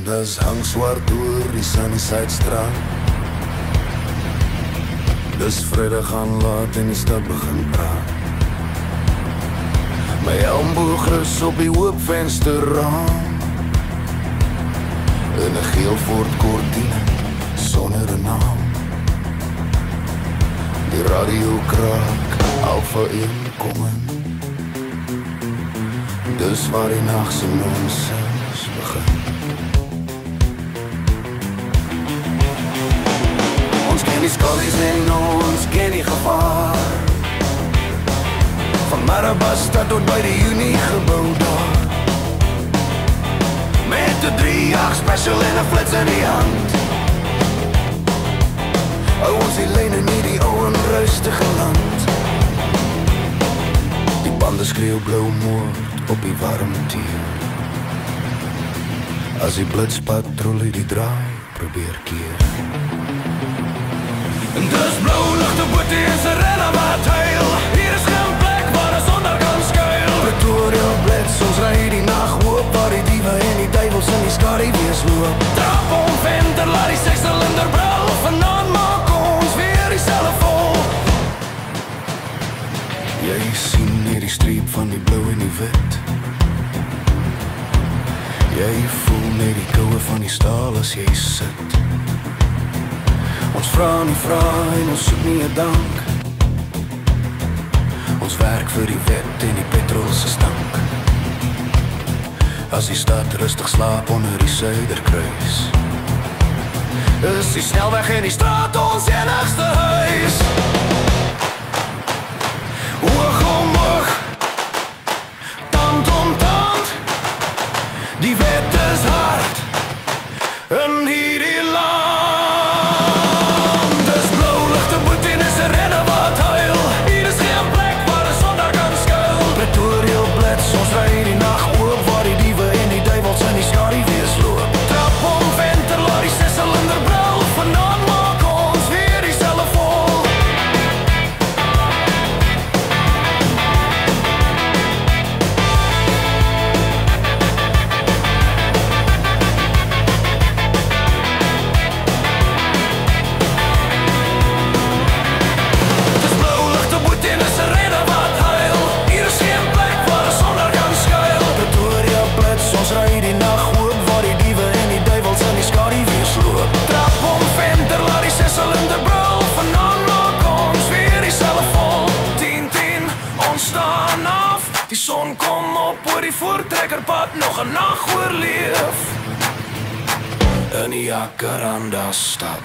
Dis hang swart oor die Sunnyside-strand. Dis Vrydag aan laat en die stad begin praat. My elmboog rus op die oop vensterraam, in 'n geel Ford Cortina sonder 'n naam. Die radio kraak, Alpha 1 kom in. Dis waar die nag se nonsens begin. Ons ken die skullies en ons ken die gevaar, van Marabastad tot by die Unie-gebou daar, met 'n 3-8 special en 'n flits in die hand. Hou ons die lyn in hierdie ou en rustige land. Die bande skreeu blou moord op die warm tier, as die blitspatrolle die draai probeer keer. En dis blou ligte bote en sirene wat huil. Hier is geen plek waar 'n sonder kan skuil. Pretoria blits, ons ry die nag hoop, waar die diewe en die duivels in die skadu wees loop. Trap om venter, laat die 6-silinder brul. Vanaand maak ons weer dieselfde vol. Jy sien hier die streep van die blou en die wit. Jy voel net die koue van die staal as jy sit. Ons vra nie en ons soek nie 'n dank. Ons werk vir die wet en die petrol se stank. As die stad rustig slaap onder die Suiderkruis, is die snelweg en die straat ons enigste huis. Oog om oog, tand om tand, die wet is hard in hierdie land. Ons ry die nag oop, waar die diewe en die duivels in die skadu wees loop. Trap om venter, laat die 6-silinder brul. Vanaand maak ons weer dieselfde vol. Dis blou ligte boet en 'n sirene wat huil. Hier is geen plek waar 'n sonder kan skuil. Pretoria blits, ons ry die nag hoop, waar die diewe en die duivels in die skadu wees loop. Trap om venter, laat die 6-silinder brul. Vanaand maak ons weer dieselfde vol. 10-10, ons staan af. Die son kom op oor die voortrekkerpad, nog 'n nag oorleef in die Jacaranda stad.